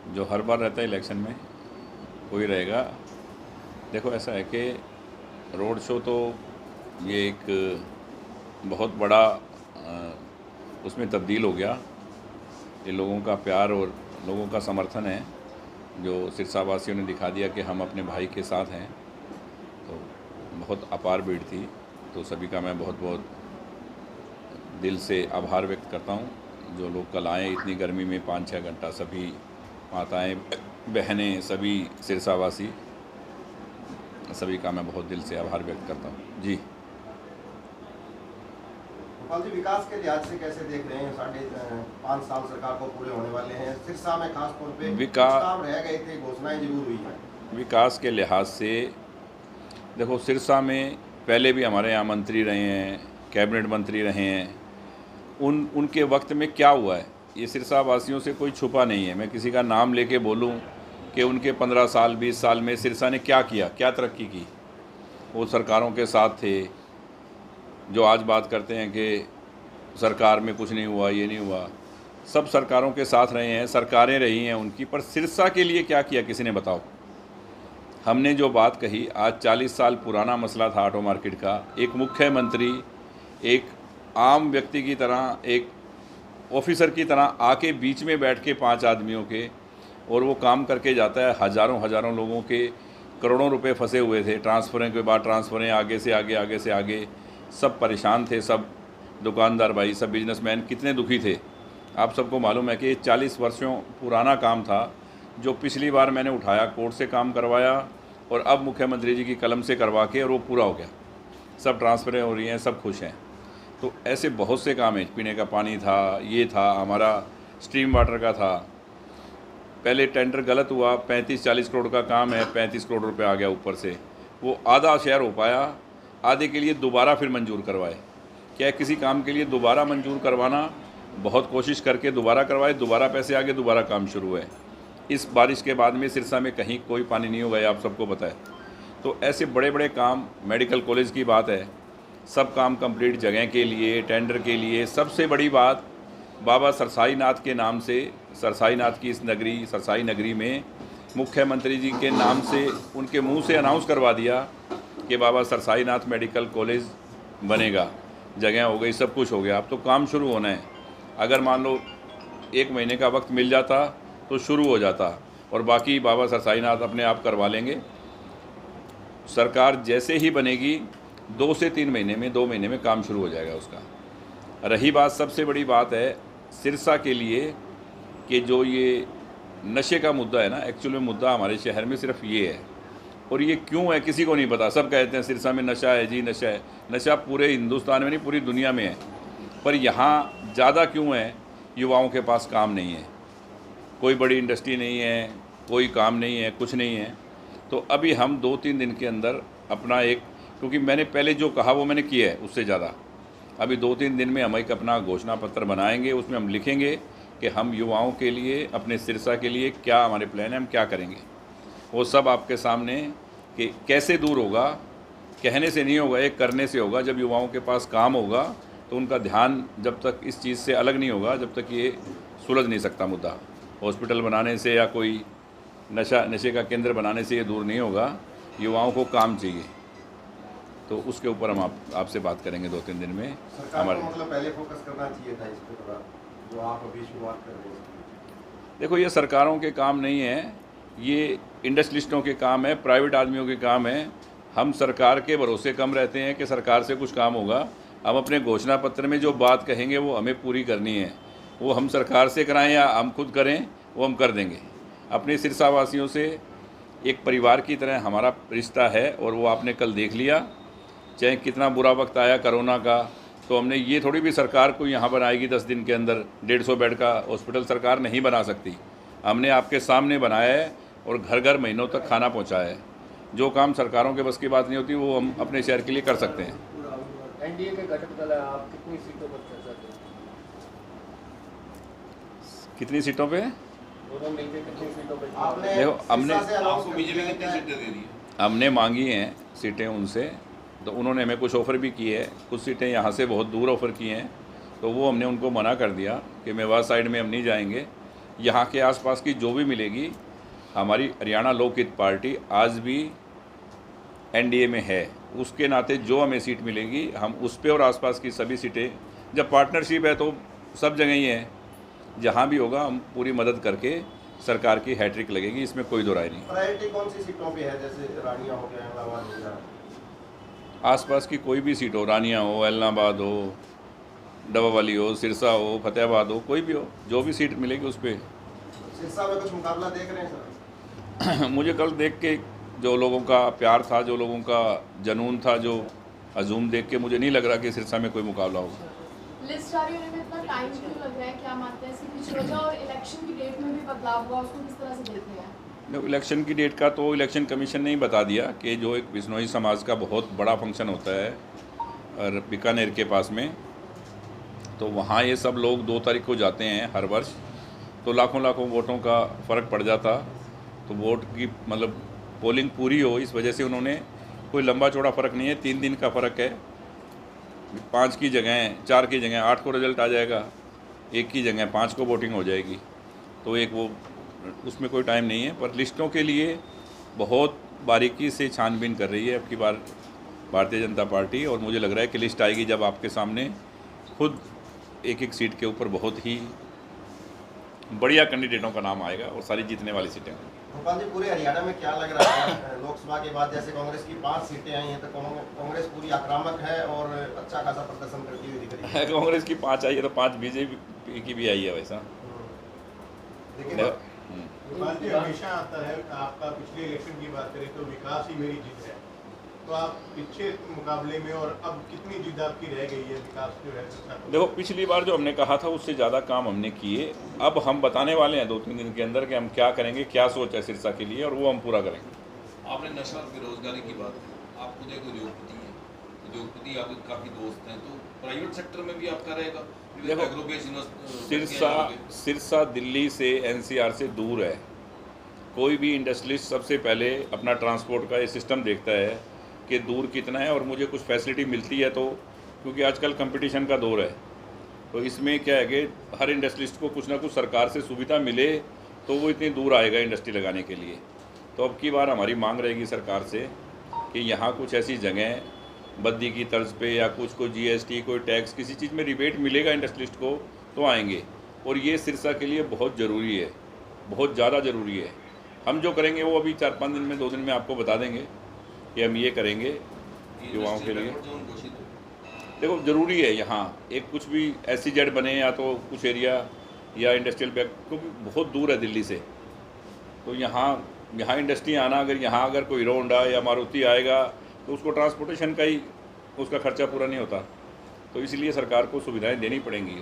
जो हर बार रहता है इलेक्शन में वही रहेगा। देखो ऐसा है कि रोड शो तो ये एक बहुत बड़ा उसमें तब्दील हो गया। ये लोगों का प्यार और लोगों का समर्थन है जो सिरसा वासियों ने दिखा दिया कि हम अपने भाई के साथ हैं। तो बहुत अपार भीड़ थी। तो सभी का मैं बहुत बहुत दिल से आभार व्यक्त करता हूँ। जो लोग कल आए इतनी गर्मी में 5-6 घंटा, सभी माताएं, बहनें, सभी सिरसावासी, सभी का मैं बहुत दिल से आभार व्यक्त करता हूँ जी। गोपाल जी, विकास के लिहाज से कैसे देख रहे हैं? 5.5 साल सरकार को पूरे होने वाले हैं। सिरसा में खास तौर पे कुछ काम रह गए थे, घोषणाएं जरूर हुई हैं। विकास के लिहाज से देखो, सिरसा में पहले भी हमारे यहाँ मंत्री रहे हैं, कैबिनेट मंत्री रहे हैं। उनके वक्त में क्या हुआ है ये सिरसा वासियों से कोई छुपा नहीं है। मैं किसी का नाम लेके बोलूं कि उनके 15 साल 20 साल में सिरसा ने क्या किया, क्या तरक्की की। वो सरकारों के साथ थे। जो आज बात करते हैं कि सरकार में कुछ नहीं हुआ, ये नहीं हुआ, सब सरकारों के साथ रहे हैं, सरकारें रही हैं उनकी। पर सिरसा के लिए क्या किया किसी ने बताओ। हमने जो बात कही, आज 40 साल पुराना मसला था ऑटो मार्केट का। एक मुख्यमंत्री एक आम व्यक्ति की तरह, एक ऑफिसर की तरह आके बीच में बैठ के 5 आदमियों के, और वो काम करके जाता है। हज़ारों हज़ारों लोगों के करोड़ों रुपए फंसे हुए थे, ट्रांसफ़रें के बाद ट्रांसफ़रें, आगे से आगे, आगे से आगे, सब परेशान थे। सब दुकानदार भाई, सब बिजनेसमैन कितने दुखी थे। आप सबको मालूम है कि 40 वर्षों पुराना काम था जो पिछली बार मैंने उठाया, कोर्ट से काम करवाया और अब मुख्यमंत्री जी की कलम से करवा के, और वो पूरा हो गया। सब ट्रांसफ़रें हो रही हैं, सब खुश हैं। तो ऐसे बहुत से काम हैं। पीने का पानी था, ये था, हमारा स्ट्रीम वाटर का था। पहले टेंडर गलत हुआ, 35-40 करोड़ का काम है, 35 करोड़ रुपए आ गया ऊपर से। वो आधा शेयर हो पाया, आधे के लिए दोबारा फिर मंजूर करवाए। क्या किसी काम के लिए दोबारा मंजूर करवाना, बहुत कोशिश करके दोबारा करवाए, दोबारा पैसे आ गए, दोबारा काम शुरू है। इस बारिश के बाद में सिरसा में कहीं कोई पानी नहीं होगा, आप सबको पता है। तो ऐसे बड़े बड़े काम, मेडिकल कॉलेज की बात है, सब काम कंप्लीट जगह के लिए, टेंडर के लिए। सबसे बड़ी बात, बाबा सरसाई नाथ के नाम से, सरसाई नाथ की इस नगरी, सरसाई नगरी में मुख्यमंत्री जी के नाम से, उनके मुंह से अनाउंस करवा दिया कि बाबा सरसाई नाथ मेडिकल कॉलेज बनेगा। जगह हो गई, सब कुछ हो गया, अब तो काम शुरू होना है। अगर मान लो 1 महीने का वक्त मिल जाता तो शुरू हो जाता, और बाकी बाबा सरसाई नाथ अपने आप करवा लेंगे। सरकार जैसे ही बनेगी 2 से 3 महीने में, 2 महीने में काम शुरू हो जाएगा उसका। रही बात, सबसे बड़ी बात है सिरसा के लिए कि जो ये नशे का मुद्दा है ना, एक्चुअली मुद्दा हमारे शहर में सिर्फ ये है। और ये क्यों है किसी को नहीं पता। सब कहते हैं सिरसा में नशा है जी, नशा है। नशा पूरे हिंदुस्तान में नहीं, पूरी दुनिया में है। पर यहाँ ज़्यादा क्यों है? युवाओं के पास काम नहीं है, कोई बड़ी इंडस्ट्री नहीं है, कोई काम नहीं है, कुछ नहीं है। तो अभी हम 2-3 दिन के अंदर अपना एक, क्योंकि मैंने पहले जो कहा वो मैंने किया है, उससे ज़्यादा अभी 2-3 दिन में हम एक अपना घोषणा पत्र बनाएंगे। उसमें हम लिखेंगे कि हम युवाओं के लिए, अपने सिरसा के लिए क्या हमारे प्लान है, हम क्या करेंगे। वो सब आपके सामने कि कैसे दूर होगा, कहने से नहीं होगा, एक करने से होगा। जब युवाओं के पास काम होगा तो उनका ध्यान जब तक इस चीज़ से अलग नहीं होगा, जब तक ये सुलझ नहीं सकता मुद्दा। हॉस्पिटल बनाने से या कोई नशे का केंद्र बनाने से ये दूर नहीं होगा। युवाओं को काम चाहिए। तो उसके ऊपर हम आपसे बात करेंगे 2-3 दिन में। सरकार को मतलब पहले फोकस करना चाहिए था इस पर, जो आप अभी शुरुआत कर रहे हैं। देखो, ये सरकारों के काम नहीं है, ये इंडस्ट्रियलिस्टों के काम है, प्राइवेट आदमियों के काम है। हम सरकार के भरोसे कम रहते हैं कि सरकार से कुछ काम होगा। हम अपने घोषणा पत्र में जो बात कहेंगे वो हमें पूरी करनी है। वो हम सरकार से कराएं या हम खुद करें, वो हम कर देंगे। अपने सिरसा वासियों से एक परिवार की तरह हमारा रिश्ता है, और वो आपने कल देख लिया। चाहे कितना बुरा वक्त आया कोरोना का, तो हमने ये थोड़ी भी सरकार को यहाँ बनाएगी 10 दिन के अंदर 150 बेड का हॉस्पिटल सरकार नहीं बना सकती। हमने आपके सामने बनाया है और घर घर महीनों tक खाना पहुँचाया है। जो काम सरकारों के बस की बात नहीं होती वो हम अपने शहर के लिए कर सकते हैं। एनडीए के घटक दल है, आप कितनी सीटों पर चर्चा करें? कितनी सीटों पे? दोनों मिलकर कितनी सीटों पर? आपने देखो, आपको बीजेपी कितनी सीटें दे दी? हमने मांगी हैं सीटें उनसे, तो उन्होंने हमें कुछ ऑफ़र भी की है। कुछ सीटें यहाँ से बहुत दूर ऑफ़र की हैं, तो वो हमने उनको मना कर दिया कि मेवात साइड में हम नहीं जाएंगे। यहाँ के आसपास की जो भी मिलेगी, हमारी हरियाणा लोकहित पार्टी आज भी एनडीए में है, उसके नाते जो हमें सीट मिलेगी हम उस पे और आसपास की सभी सीटें, जब पार्टनरशिप है तो सब जगह ही है, जहाँ भी होगा हम पूरी मदद करके सरकार की हैट्रिक लगेगी, इसमें कोई दो राय नहीं। प्रायोरिटी कौन सी सीटों पे है, जैसे रानिया हो गया, इलाहाबाद हो गया? आसपास की कोई भी सीट हो, रानिया हो, इलाहाबाद हो, डबावाली हो, सिरसा हो, फतेहाबाद हो, कोई भी हो, जो भी सीट मिलेगी उस पर। सिरसा में कुछ मुकाबला देख रहे हैं सर? मुझे कल देख के जो लोगों का प्यार था, जो लोगों का जुनून था, जो हजूम देख के मुझे नहीं लग रहा कि सिरसा में कोई मुकाबला होगा। लिस्ट जारी होने में इतना टाइम क्यों लग रहा है, क्या मानते हैं इसकी कुछ वजह? और इलेक्शन की डेट में भी बदलाव हुआ, उसको किस तरह से देख रहे हैं? इलेक्शन की डेट का तो इलेक्शन कमीशन ने ही बता दिया कि जो एक बिश्नोई समाज का बहुत बड़ा फंक्शन होता है और बीकानेर के पास में, तो वहाँ ये सब लोग 2 तारीख को जाते हैं हर वर्ष, तो लाखों लाखों वोटों का फ़र्क पड़ जाता, तो वोट की मतलब पोलिंग पूरी हो, इस वजह से उन्होंने, कोई लंबा चौड़ा फ़र्क नहीं है, 3 दिन का फ़र्क है, 5 की जगह 4 की जगह 8 को रिजल्ट आ जाएगा, 1 की जगह 5 को वोटिंग हो जाएगी, तो एक वो उसमें कोई टाइम नहीं है। पर लिस्टों के लिए बहुत बारीकी से छानबीन कर रही है अब की बार भारतीय जनता पार्टी, और मुझे लग रहा है कि लिस्ट आएगी जब आपके सामने खुद एक एक सीट के ऊपर बहुत ही बढ़िया कैंडिडेटों का नाम आएगा और सारी जीतने वाली सीटें। भोपाल जी, पूरे हरियाणा में क्या लग रहा है, लोकसभा के बाद जैसे कांग्रेस की 5 सीटें आई हैं, तो कांग्रेस पूरी आक्रामक है और अच्छा खासा प्रदर्शन करती हुई दिख रही है? कांग्रेस की 5 आई है तो 5 बीजेपी की भी आई है वैसा। लेकिन भोपाल जी हमेशा आता है, आपका पिछले इलेक्शन की बात करें तो विकास ही मेरी जीत है, तो आप पिछले मुकाबले में और अब कितनी जीत आपकी रह गई है विकास जो है? देखो, पिछली बार जो हमने कहा था उससे ज़्यादा काम हमने किए, अब हम बताने वाले हैं 2-3 दिन के अंदर कि हम क्या करेंगे, क्या सोच है सिरसा के लिए, और वो हम पूरा करेंगे। आपने नशा और बेरोजगारी की बात की, आप खुद एक उद्योगपति हैं, उद्योगपति आपके काफ़ी दोस्त हैं, तो प्राइवेट सेक्टर में भी आपका रहेगा? देखो, सिरसा दिल्ली से एनसीआर से दूर है, कोई भी इंडस्ट्रियलिस्ट सबसे पहले अपना ट्रांसपोर्ट का ये सिस्टम देखता है कि दूर कितना है और मुझे कुछ फैसिलिटी मिलती है, तो क्योंकि आजकल कंपटीशन का दौर है, तो इसमें क्या है कि हर इंडस्ट्रियलिस्ट को कुछ ना कुछ सरकार से सुविधा मिले तो वो इतनी दूर आएगा इंडस्ट्री लगाने के लिए। तो अब की बार हमारी मांग रहेगी सरकार से कि यहाँ कुछ ऐसी जगह बद्दी की तर्ज पे या कुछ को जीएसटी, कोई टैक्स, किसी चीज़ में रिबेट मिलेगा इंडस्ट्रियलिस्ट को तो आएंगे, और ये सिरसा के लिए बहुत ज़रूरी है, बहुत ज़्यादा ज़रूरी है। हम जो करेंगे वो अभी 4-5 दिन में, 2 दिन में आपको बता देंगे कि हम ये करेंगे युवाओं के लिए। देखो, ज़रूरी है यहाँ एक कुछ भी SEZ बने या तो कुछ एरिया या इंडस्ट्रियल बैक, क्योंकि बहुत दूर है दिल्ली से, तो यहाँ इंडस्ट्री आना, अगर कोई हीरो होंडा या मारुति आएगा तो उसको ट्रांसपोर्टेशन का ही उसका खर्चा पूरा नहीं होता, तो इसलिए सरकार को सुविधाएं देनी पड़ेंगी।